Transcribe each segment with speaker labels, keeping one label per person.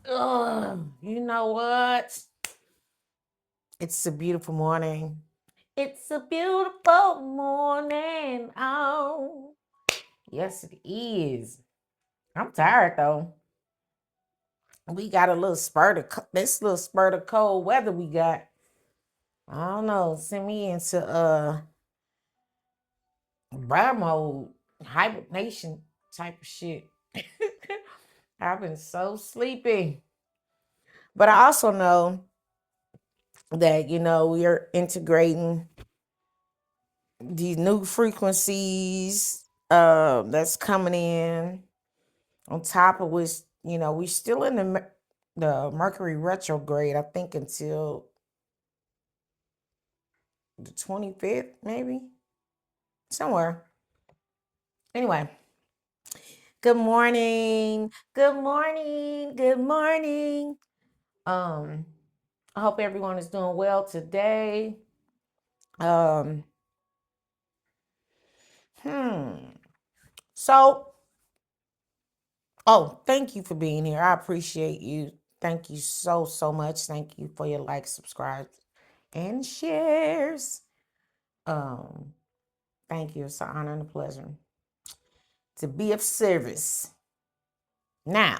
Speaker 1: You know what? It's a beautiful morning. It's a beautiful morning. Oh, yes, it is. I'm tired though. We got a little spurt of this little spurt of cold weather we got. I don't know. Send me into bear mode, hibernation type of shit. I've been so sleepy, but I also know that we're integrating these new frequencies that's coming in, on top of which we're still in the Mercury retrograde, I think, until the 25th, maybe, somewhere. Anyway, good morning, good morning, good morning. I hope everyone is doing well today. um so Oh, thank you for being here. I appreciate you. Thank you so much. Thank you for your likes, subscribes, and shares. Um, Thank you. It's an honor and a pleasure to be of service. Now,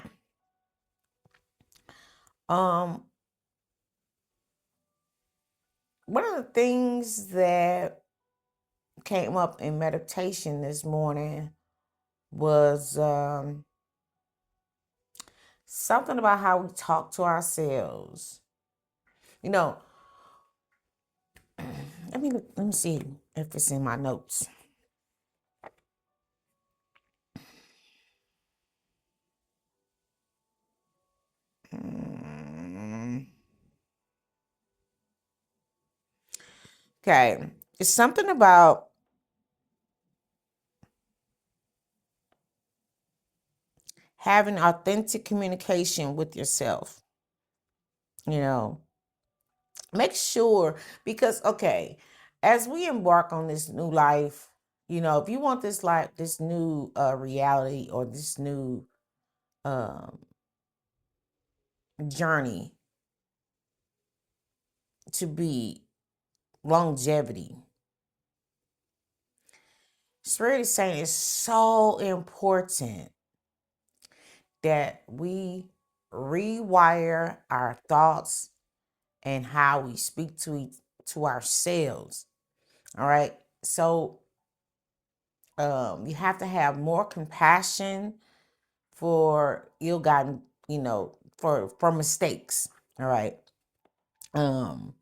Speaker 1: um, one of the things that came up in meditation this morning was something about how we talk to ourselves. You know, let me see if it's in my notes. Okay, it's something about having authentic communication with yourself. You know, make sure, because okay, as we embark on this new life, if you want this life, this new reality, or this new um journey to be longevity, Spirit is saying it's so important that we rewire our thoughts and how we speak to ourselves. All right. So you have to have more compassion for ill-gotten, for mistakes. All right. Um,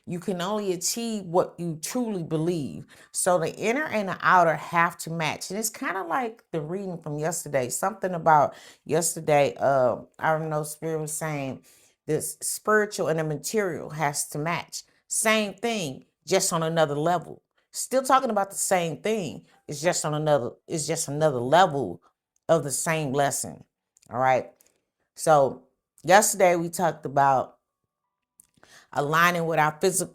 Speaker 1: you can only achieve what you truly believe. So the inner and the outer have to match. And it's kind of like the reading from yesterday. Something about yesterday, I don't know, Spirit was saying this spiritual and the material has to match. Same thing, just on another level. Still talking about the same thing. It's just another level of the same lesson. All right. So yesterday we talked about aligning with our physical,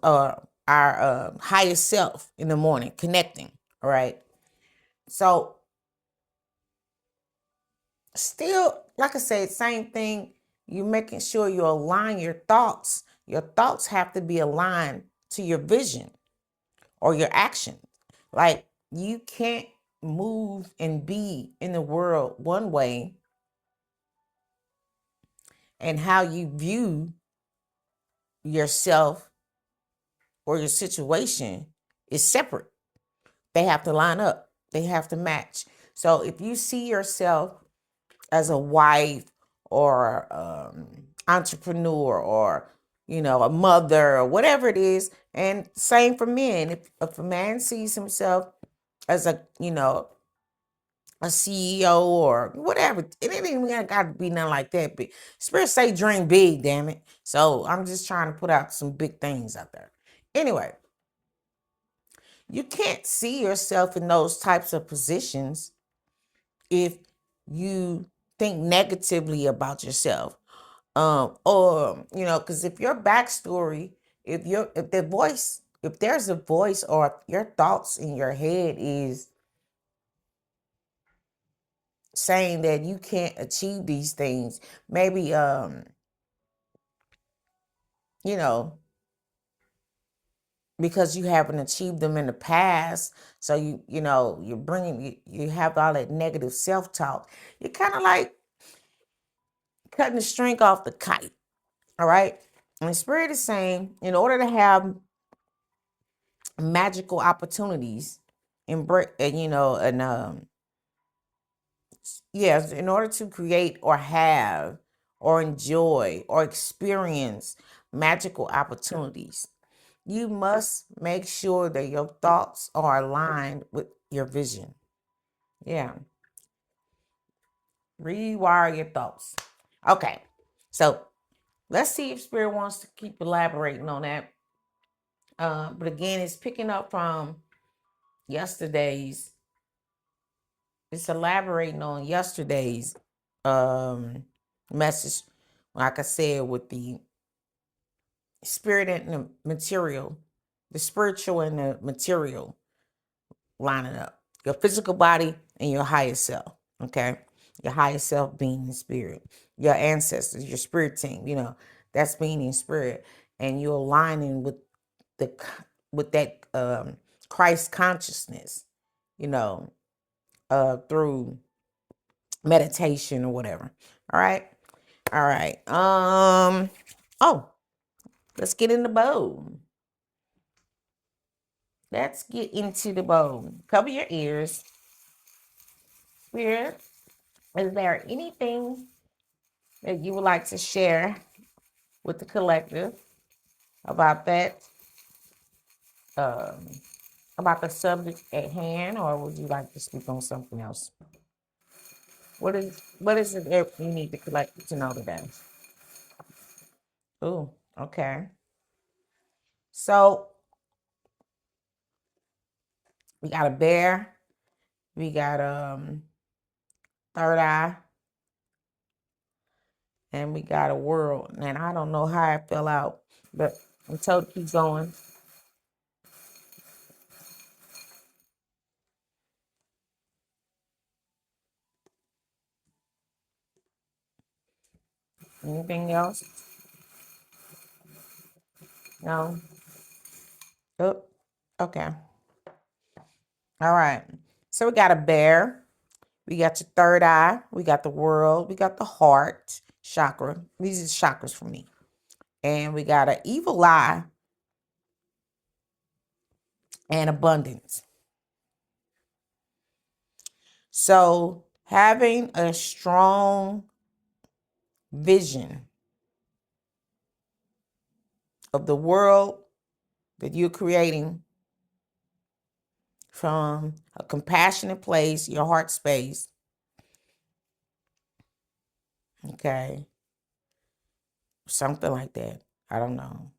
Speaker 1: our highest self in the morning, connecting. All right. So still, like I said, same thing. You making sure you align your thoughts. Your thoughts have to be aligned to your vision or your action. Like, you can't move and be in the world one way, and how you view yourself or your situation is separate. They have to line up. They have to match. So if you see yourself as a wife, or entrepreneur, or a mother, or whatever it is, and same for men. If a man sees himself as a CEO or whatever, it ain't even got to be nothing like that. But Spirit say dream big, damn it. So I'm just trying to put out some big things out there. Anyway, you can't see yourself in those types of positions if you think negatively about yourself. Or because if your backstory, if there's a voice, or your thoughts in your head is saying that you can't achieve these things, maybe you know, because you haven't achieved them in the past. So you're bringing, you have all that negative self-talk. You're kind of like cutting the string off the kite. All right. And the spirit is saying, in order to have magical opportunities and yes, in order to create or have or enjoy or experience magical opportunities, you must make sure that your thoughts are aligned with your vision. Yeah. Rewire your thoughts. Okay. So let's see if Spirit wants to keep elaborating on that. But again, it's picking up from yesterday's, it's elaborating on yesterday's um message. Like I said, with the spirit and the material, the spiritual and the material lining up. Your physical body and your higher self. Okay. Your higher self being in spirit. Your ancestors, your spirit team, that's being in spirit. And you're aligning the with that Christ consciousness, you know, through meditation or whatever. All right. All right. Oh, let's get in the bowl. Let's get into the bowl. Cover your ears. Spirit, is there anything that you would like to share with the collective about that, um, about the subject at hand, or would you like to speak on something else? What is it that you need the collective to know today? Oh, okay. So we got a bear, we got third eye, and we got a world. And I don't know how it fell out, but I'm told to keep going. Anything else? No. Oh, okay. All right. So we got a bear. We got your third eye. We got the world. We got the heart chakra. These are chakras for me. And we got an evil eye and abundance. So having a strong vision of the world that you're creating from a compassionate place, your heart space. Okay. Something like that. I don't know.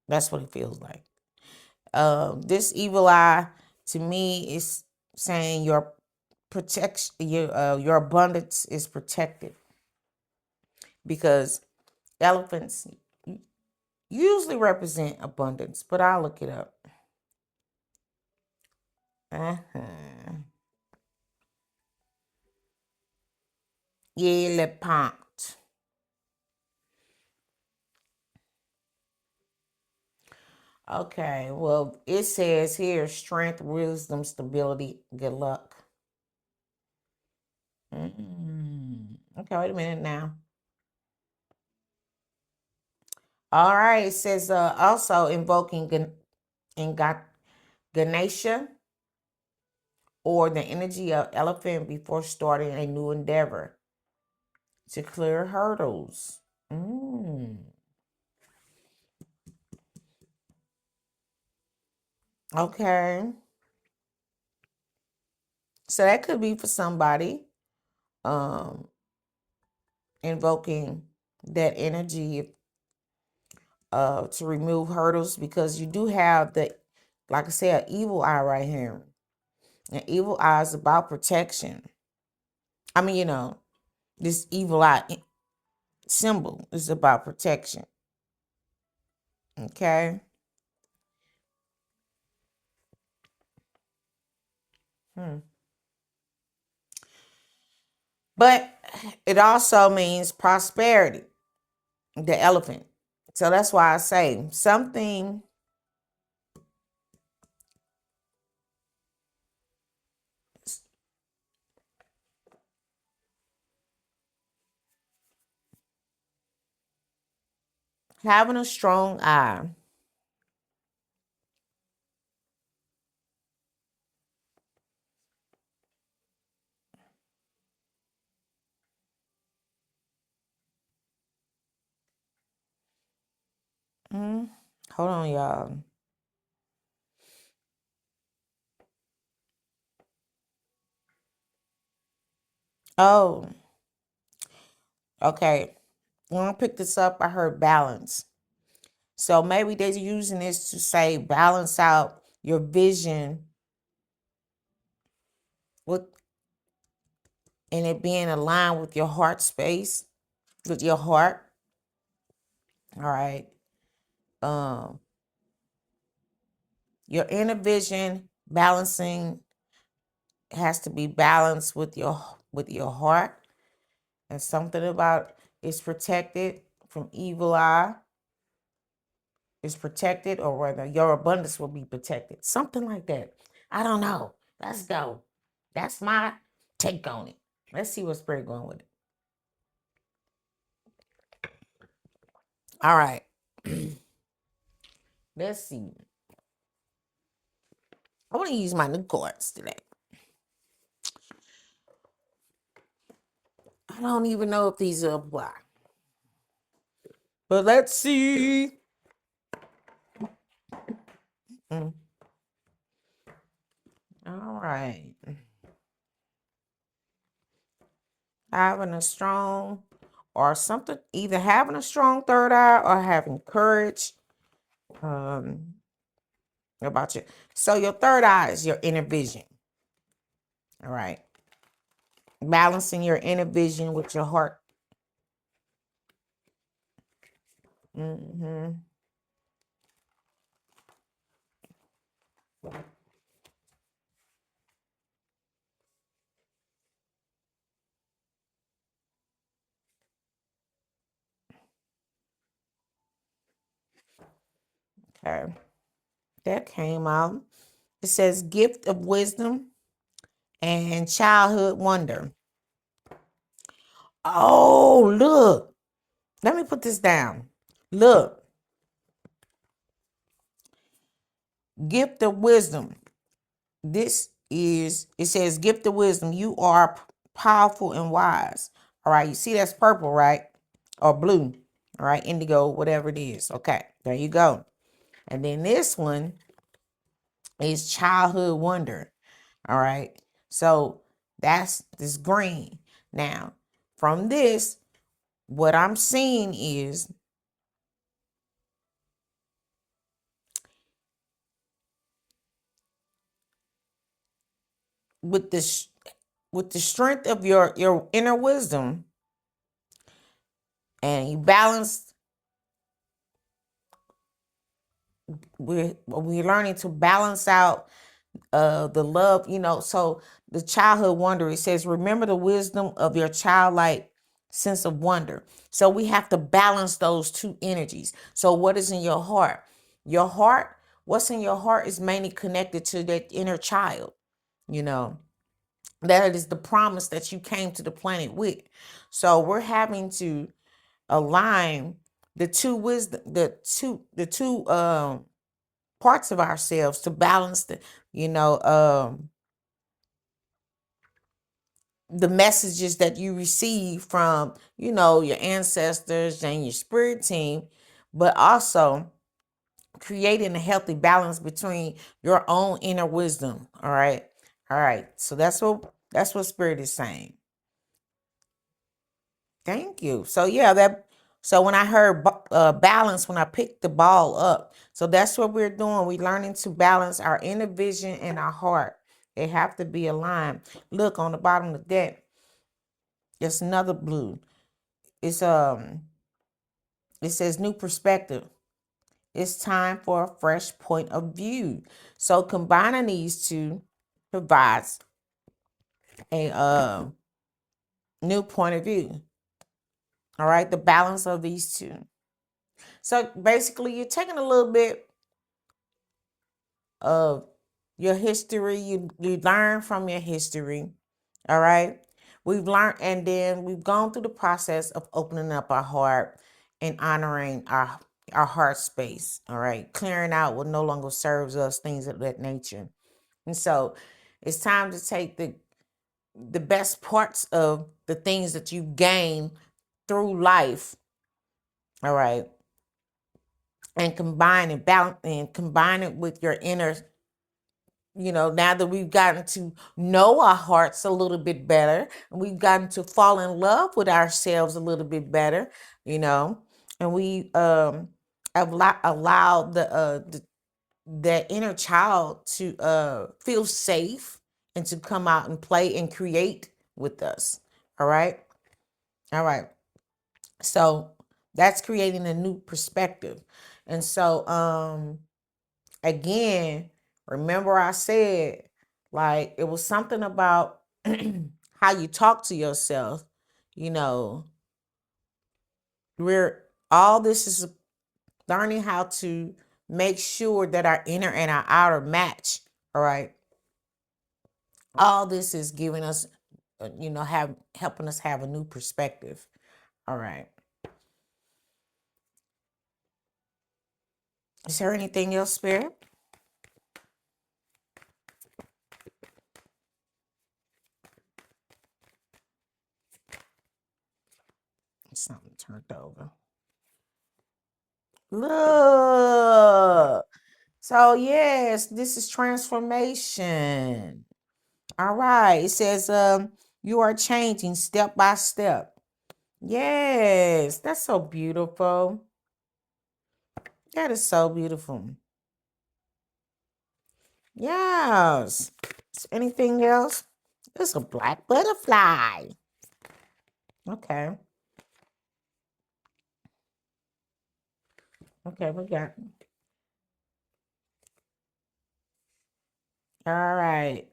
Speaker 1: That's what it feels like. This evil eye to me is saying your protection, your abundance is protected, because elephants usually represent abundance, but I'll look it up. Uh-huh. Elephant. Okay, well, it says here strength, wisdom, stability, good luck. Okay, wait a minute now. All right, it says also invoking Ganesha or the energy of elephant before starting a new endeavor to clear hurdles. Okay. So that could be for somebody um invoking that energy to remove hurdles, because you do have the, like I said, an evil eye right here. An evil eye is about protection. I mean, this evil eye symbol is about protection. Okay. Hmm. But it also means prosperity, the elephant. So that's why I say something having a strong eye. Mm, hold on, y'all. Oh, okay. When I picked this up, I heard balance. So maybe they're using this to say balance out your vision with and it being aligned with your heart space, with your heart. All right. Um, your inner vision balancing has to be balanced with your heart. And something about it's protected from evil eye. Is protected, or whether your abundance will be protected. Something like that. I don't know. Let's go. That's my take on it. Let's see what's Spirit going with it. All right. Let's see. I want to use my new cards today. I don't even know if these apply. But let's see. Mm. All right. Having a strong or something, either having a strong third eye or having courage. About you. So your third eye is your inner vision. All right. Balancing your inner vision with your heart. Mm-hmm. Okay. That came out. It says gift of wisdom and childhood wonder. Oh, look. Let me put this down. Look. Gift of wisdom. This is, it says gift of wisdom. You are powerful and wise. All right. You see that's purple, right? Or blue. All right. Indigo, whatever it is. Okay. There you go. And then this one is childhood wonder. All right. So that's this green. Now, from this, what I'm seeing is with this with the strength of your inner wisdom, and you balance, we're learning to balance out the love, so the childhood wonder, it says remember the wisdom of your childlike sense of wonder. So we have to balance those two energies. So what is in your heart? Your heart, what's in your heart is mainly connected to that inner child. you know that is the promise that you came to the planet with. So we're having to align the two wisdom, the two parts of ourselves to balance you know um the messages that you receive from, your ancestors and your spirit team, but also creating a healthy balance between your own inner wisdom. All right. All right. So that's what spirit is saying. Thank you. So yeah, so when I heard balance, when I picked the ball up, so that's what we're doing. We're learning to balance our inner vision and our heart. They have to be aligned. Look on the bottom of the deck. It's another blue. It's it says new perspective. It's time for a fresh point of view. So combining these two provides a new point of view. All right, the balance of these two. So basically, you're taking a little bit of your history. You learn from your history. All right. We've learned, and then we've gone through the process of opening up our heart and honoring our heart space. All right. Clearing out what no longer serves us, things of that nature. And so it's time to take the best parts of the things that you gain through life. All right. And combine and balance and combine it with your inner, now that we've gotten to know our hearts a little bit better, and we've gotten to fall in love with ourselves a little bit better, and we have allowed the inner child to feel safe and to come out and play and create with us. All right. All right. So that's creating a new perspective. And so again, remember I said, like, it was something about how you talk to yourself, you know, we're all this is learning how to make sure that our inner and our outer match. All right. All this is giving us, have helping us have a new perspective. All right. Is there anything else, Spirit? Something turned over. Look. So yes, this is transformation. All right. It says you are changing step by step. Yes, that's so beautiful. That is so beautiful. Yes. Is anything else? It's a black butterfly. Okay. Okay, we got. All right.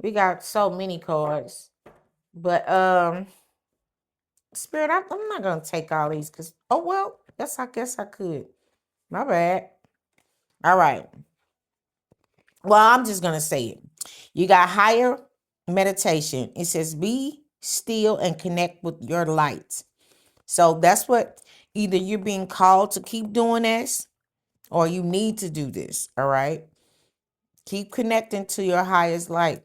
Speaker 1: We got so many cards. But Spirit, I'm not gonna take all these because yes, I guess I could. My bad. All right. Well, I'm just gonna say it. You got higher meditation. It says be still and connect with your light. So that's what either you're being called to keep doing this or you need to do this. All right. Keep connecting to your highest light.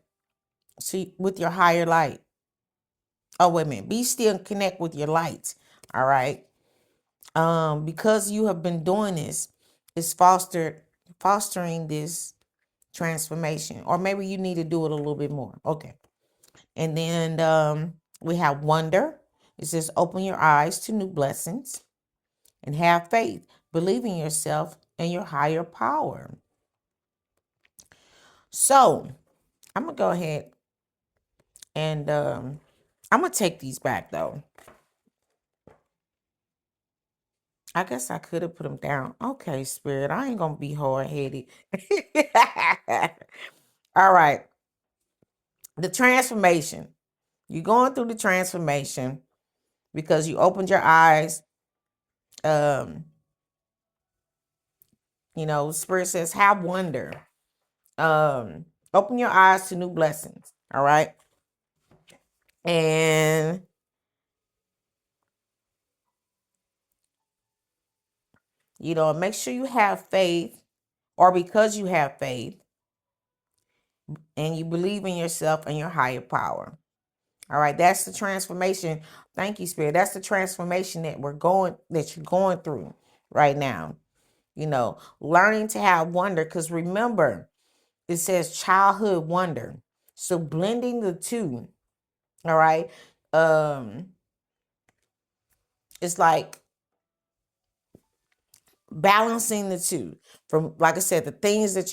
Speaker 1: See with your higher light. Oh, wait a minute. Be still and connect with your light. All right. Because you have been doing this, it's fostering this transformation. Or maybe you need to do it a little bit more. Okay. And then we have wonder. It says open your eyes to new blessings and have faith. Believe in yourself and your higher power. So I'm going to go ahead and I'm going to take these back though. I guess I could have put them down. Okay, Spirit, I ain't going to be hard-headed. All right. The transformation. You're going through the transformation because you opened your eyes. Spirit says have wonder. Open your eyes to new blessings. All right. And make sure you have faith, or because you have faith and you believe in yourself and your higher power. All right, that's the transformation. Thank you, Spirit. That's the transformation that you're going through right now. Learning to have wonder, because remember, it says childhood wonder. So blending the two, all right, it's like balancing the two, from, like I said, the things that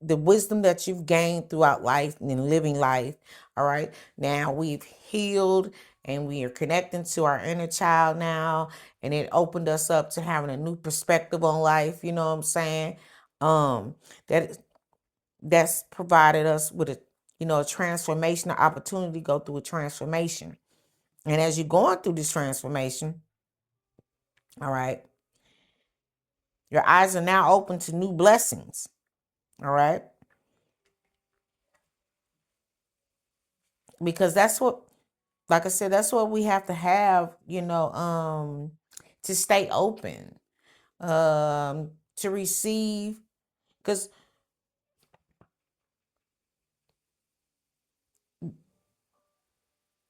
Speaker 1: the wisdom that you've gained throughout life and living life. All right. Now we've healed and we are connecting to our inner child now. And it opened us up to having a new perspective on life. You know what I'm saying? That that's provided us with a transformation, an opportunity to go through a transformation. And as you're going through this transformation, All right. Your eyes are now open to new blessings. All right. Because that's what, like I said, that's what we have to have, to stay open, to receive. Because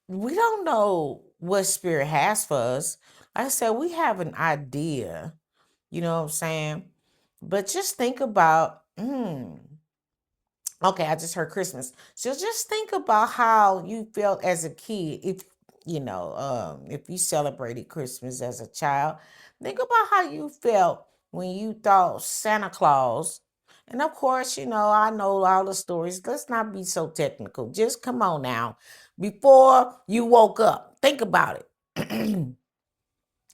Speaker 1: we don't know what spirit has for us. Like I said, we have an idea, you know what I'm saying? But just think about, okay, I just heard Christmas. So just think about how you felt as a kid. If you celebrated Christmas as a child, think about how you felt when you thought Santa Claus. And of course, I know all the stories. Let's not be so technical. Just come on now. Before you woke up, think about it.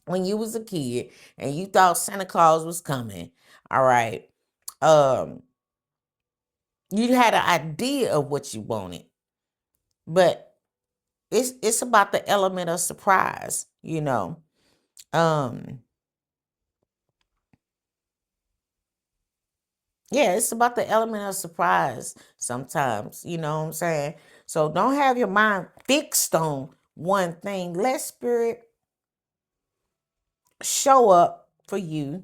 Speaker 1: When you was a kid and you thought Santa Claus was coming, all right. Um, you had an idea of what you wanted, but it's about the element of surprise, um yeah, it's about the element of surprise sometimes, you know what I'm saying? So don't have your mind fixed on one thing. Let spirit show up for you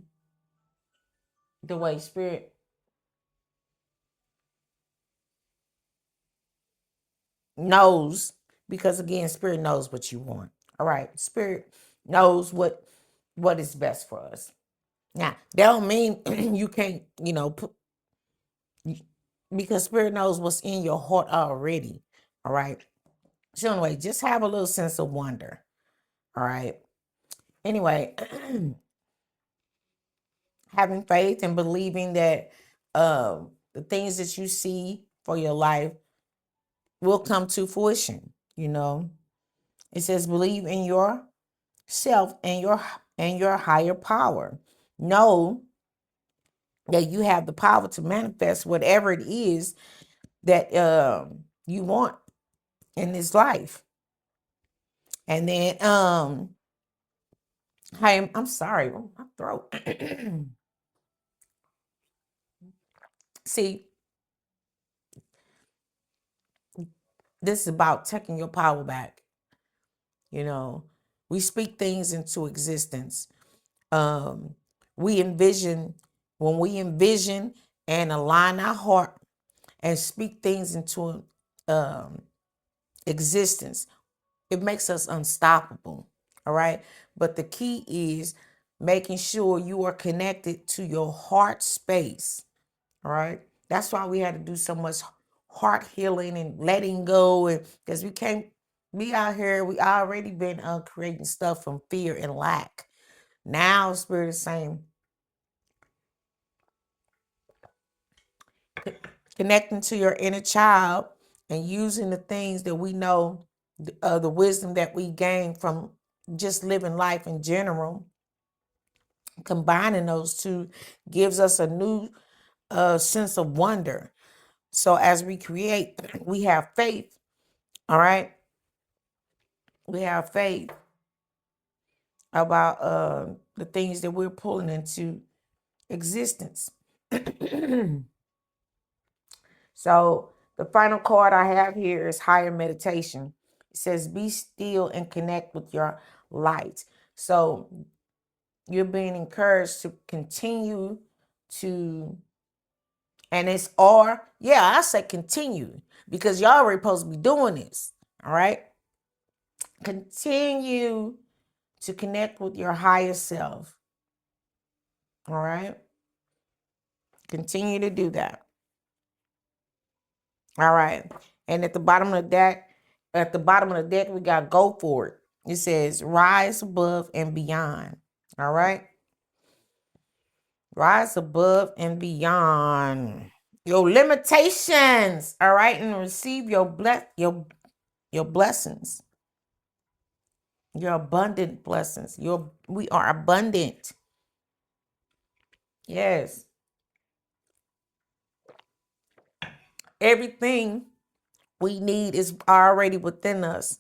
Speaker 1: the way spirit knows, because again, spirit knows what you want. All right, spirit knows what is best for us. Now that don't mean you can't, put, because spirit knows what's in your heart already. All right. So anyway, just have a little sense of wonder. All right. Anyway, having faith and believing that the things that you see for your life will come to fruition. It says believe in yourself and your higher power. Know that you have the power to manifest whatever it is that you want in this life. And then I'm sorry, my throat. See, this is about taking your power back. We speak things into existence. Um, we envision when we envision and align our heart and speak things into um, existence, it makes us unstoppable. All right. But the key is making sure you are connected to your heart space. All right. That's why we had to do so much heart healing and letting go. And because we can't be out here, we already been creating stuff from fear and lack. Now, Spirit is saying, connecting to your inner child and using the things that we know, the wisdom that we gain from just living life in general, combining those two gives us a new sense of wonder. So as we create, we have faith. All right. We have faith about the things that we're pulling into existence. So the final card I have here is higher meditation. It says, be still and connect with your light. So you're being encouraged to continue to, and it's I say continue, because y'all already supposed to be doing this. All right. Continue to connect with your higher self. All right. Continue to do that. All right. And at the bottom of the deck, we got go for it. It says rise above and beyond. All right. Rise above and beyond your limitations. All right. And receive your blessings. Your abundant blessings. We are abundant. Yes. Everything we need is already within us,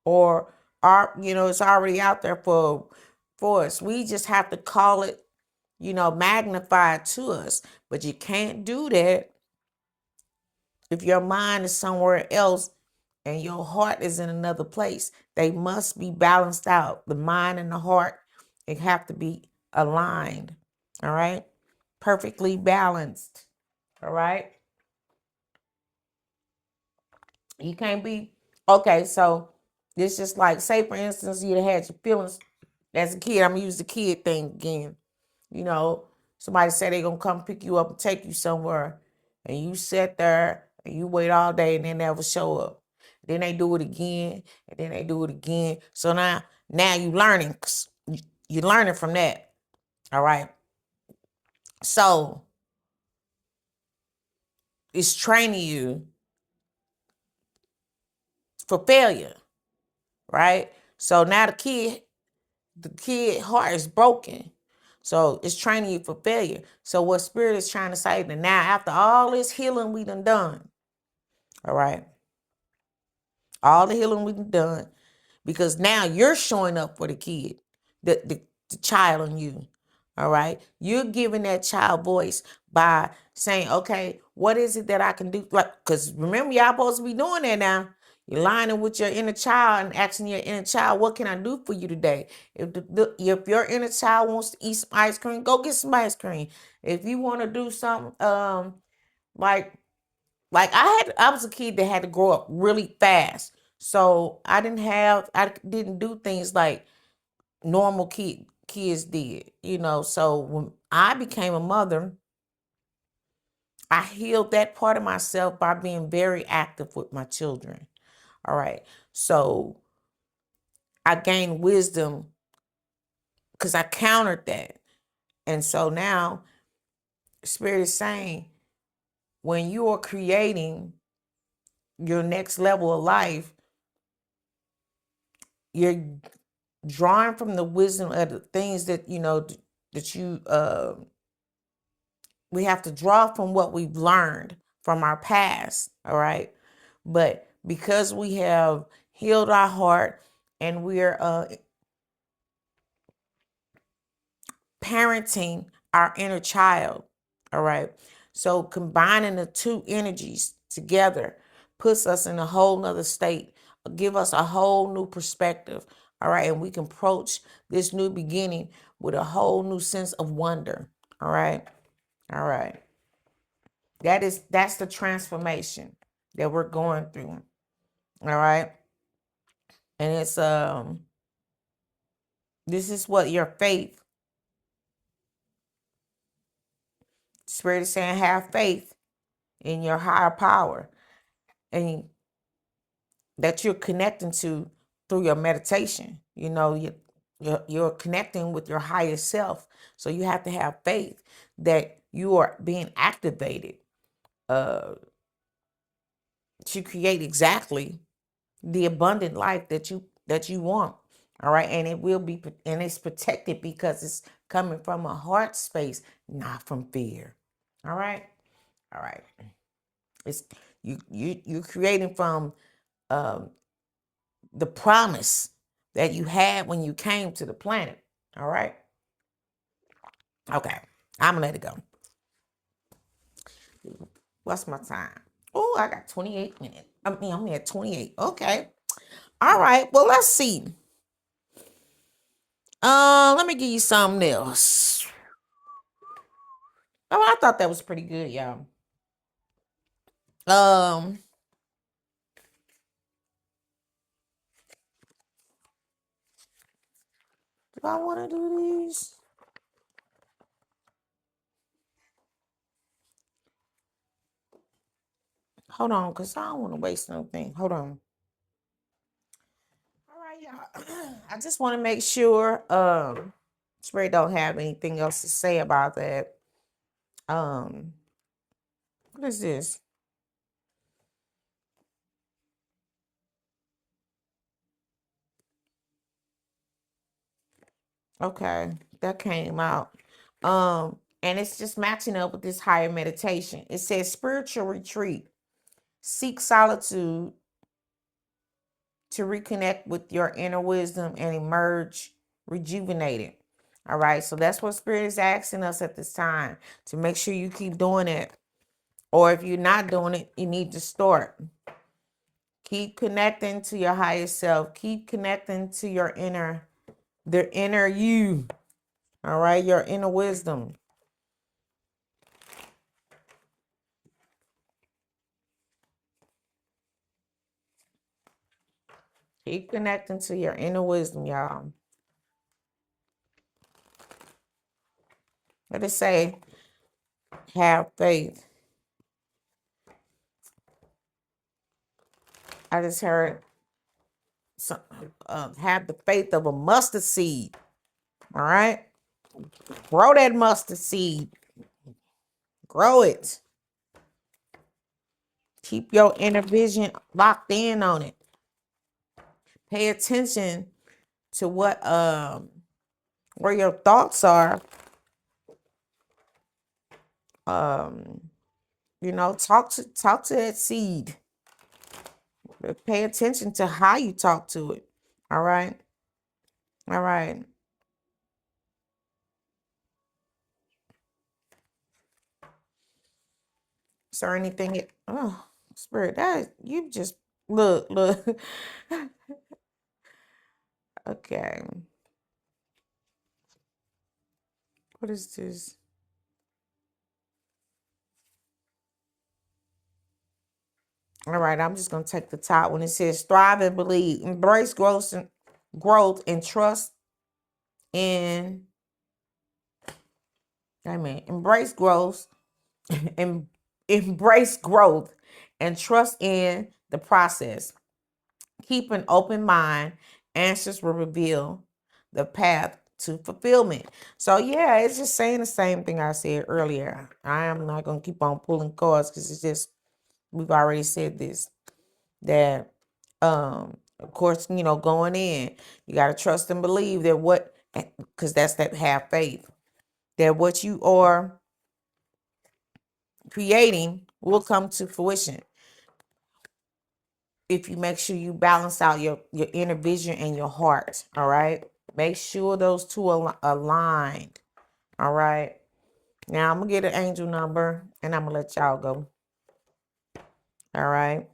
Speaker 1: or it's already out there for for us. We just have to call it, magnified to us. But you can't do that if your mind is somewhere else and your heart is in another place. They must be balanced out. The mind and the heart, it have to be aligned. All right? Perfectly balanced. All right? You can't be, okay, so it's just like, say for instance, you had your feelings as a kid. I'm gonna use the kid thing again. Somebody say they're gonna come pick you up and take you somewhere, and you sit there and you wait all day and they never show up. Then they do it again, and then they do it again. So now you learning. You're learning from that. All right. So it's training you for failure, right? So now the kid heart is broken. So it's training you for failure. So what Spirit is trying to say that now, after all this healing we done, all right, all the healing we done, because now you're showing up for the kid, the child in you. All right. You're giving that child voice by saying, okay, what is it that I can do? Like, because remember, y'all supposed to be doing that now. You're lining with your inner child and asking your inner child, what can I do for you today? If your inner child wants to eat some ice cream, go get some ice cream. If you want to do something, like I was a kid that had to grow up really fast. So I didn't do things like normal kids did, So when I became a mother, I healed that part of myself by being very active with my children. All right. So I gained wisdom because I countered that. And so now Spirit is saying, when you are creating your next level of life, you're drawing from the wisdom of the things that, that we have to draw from what we've learned from our past. All right. But because we have healed our heart and we're parenting our inner child. All right. So combining the two energies together puts us in a whole nother state, give us a whole new perspective. All right. And we can approach this new beginning with a whole new sense of wonder. All right. All right. That's the transformation that we're going through. All right. And it's this is what your faith, Spirit is saying, have faith in your higher power and that you're connecting to through your meditation. You're connecting with your higher self. So you have to have faith that you are being activated to create exactly the abundant life that you want. All right. And it's protected because it's coming from a heart space, not from fear. All right. All right. It's you're creating from the promise that you had when you came to the planet. All right. Okay. I'm gonna let it go. What's my time? Oh, I got 28 minutes. I'm at 28. Okay. All right. Well, let's see. Let me give you something else. Oh, I thought that was pretty good, y'all. Do I want to do these? Hold on, because I don't want to waste nothing. Hold on. All right, y'all. I just want to make sure Spirit don't have anything else to say about that. What is this? Okay, that came out. And it's just matching up with this higher meditation. It says spiritual retreat. Seek solitude to reconnect with your inner wisdom and emerge rejuvenated. All right. So that's what Spirit is asking us at this time, to make sure you keep doing it. Or if you're not doing it, you need to start. Keep connecting to your higher self. Keep connecting to the inner you. All right. Your inner wisdom. Keep connecting to your inner wisdom, y'all. Let it say, have faith. I just heard have the faith of a mustard seed. All right. Grow that mustard seed. Grow it. Keep your inner vision locked in on it. Pay attention to what where your thoughts are. Talk to that seed. But pay attention to how you talk to it. All right. All right. Is there anything? Oh, Spirit, that you just look. Okay. What is this? All right, I'm just gonna take the top when it says thrive and believe, embrace growth and trust in. Embrace growth and embrace growth and trust in the process. Keep an open mind. Answers will reveal the path to fulfillment. So yeah, it's just saying the same thing I said earlier. I am not gonna keep on pulling cards because it's just we've already said this. That of course, going in, you gotta trust and believe that because that's that have faith. That what you are creating will come to fruition if you make sure you balance out your inner vision and your heart. All right, make sure those two are aligned. All right, now I'm gonna get an angel number and I'm gonna let y'all go. All right,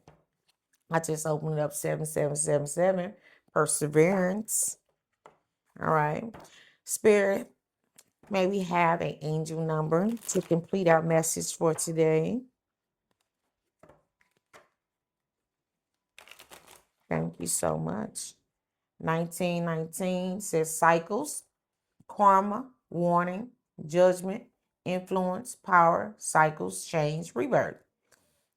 Speaker 1: I just opened it up 7777, perseverance. All right, Spirit, may we have an angel number to complete our message for today. Thank you so much. 1919 says cycles, karma, warning, judgment, influence, power, cycles, change, rebirth.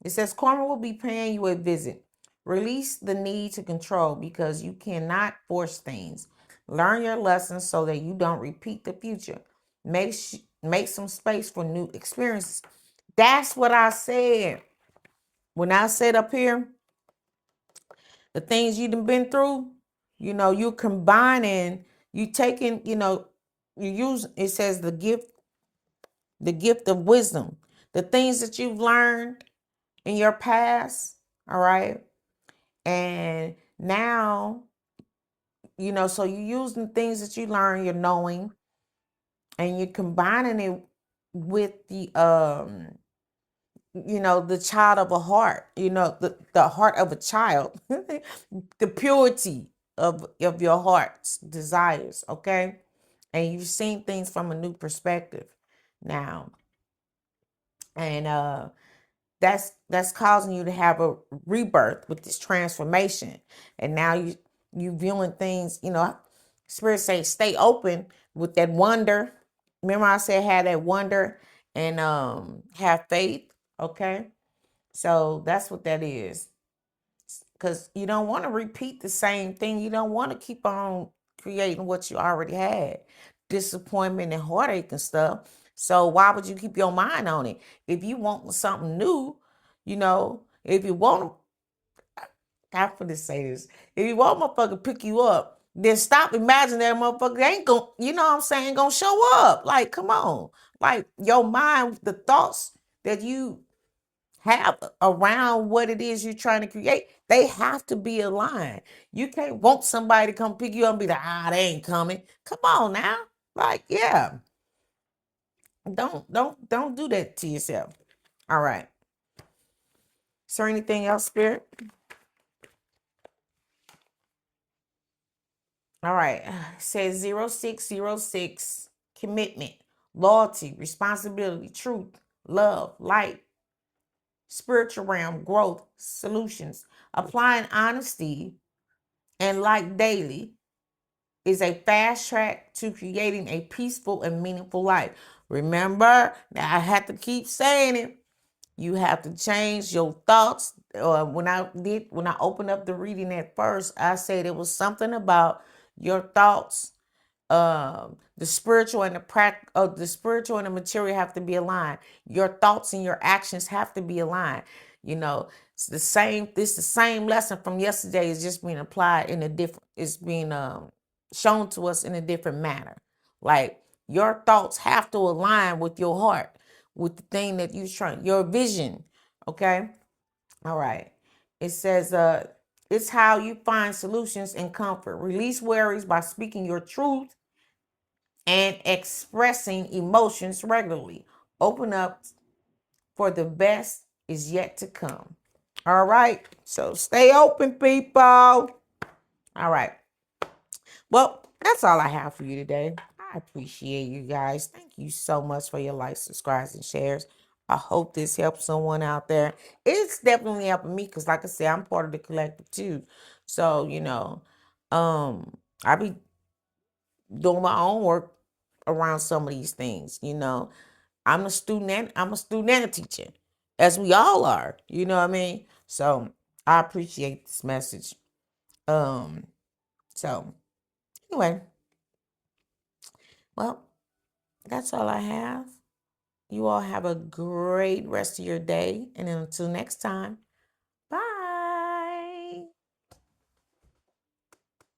Speaker 1: It says karma will be paying you a visit. Release the need to control because you cannot force things. Learn your lessons so that you don't repeat the future. Make some space for new experiences. That's what I said. When I said up here, the things you've been through, you're combining, you taking, you use, it says the gift of wisdom, the things that you've learned in your past, all right? And now, so you're using things that you learn, you're knowing, and you're combining it with the child of a heart, the heart of a child, the purity of your heart's desires, okay? And you've seen things from a new perspective now. And that's causing you to have a rebirth with this transformation. And now you viewing things, Spirit say stay open with that wonder. Remember I said have that wonder and have faith, okay? So that's what that is. Because you don't want to repeat the same thing. You don't want to keep on creating what you already had. Disappointment and heartache and stuff. So why would you keep your mind on it? If you want something new, if you want, I'm going to say this. If you want motherfucker to pick you up, then stop imagining that motherfucker ain't going, going to show up. Like, come on. Like, your mind, the thoughts that you have around what it is you're trying to create, they have to be aligned. You can't want somebody to come pick you up and be like, they ain't coming. Come on now. Like, yeah. Don't do that to yourself. All right. Is there anything else, Spirit? All right. It says 0606, commitment, loyalty, responsibility, truth, love, light, spiritual realm, growth, solutions. Applying honesty and light daily is a fast track to creating a peaceful and meaningful life. Remember, now I have to keep saying it. You have to change your thoughts. When I opened up the reading at first, I said it was something about your thoughts, the spiritual and the spiritual and the material have to be aligned. Your thoughts and your actions have to be aligned. You know, it's the same. This the same lesson from yesterday is just being applied in a different. It's being shown to us in a different manner. Like your thoughts have to align with your heart, with the thing that you're trying, your vision. Okay. All right. It says, it's how you find solutions and comfort. Release worries by speaking your truth and expressing emotions regularly. Open up for the best is yet to come. All right. So stay open, people. All right. Well, that's all I have for you today. I appreciate you guys. Thank you so much for your likes, subscribes, and shares. I hope this helps someone out there. It's definitely helping me because, like I said, I'm part of the collective too. So, I be doing my own work around some of these things. I'm a student and a teacher, as we all are. You know what I mean? So I appreciate this message. Um, so anyway, well, that's all I have. You all have a great rest of your day. And until next time,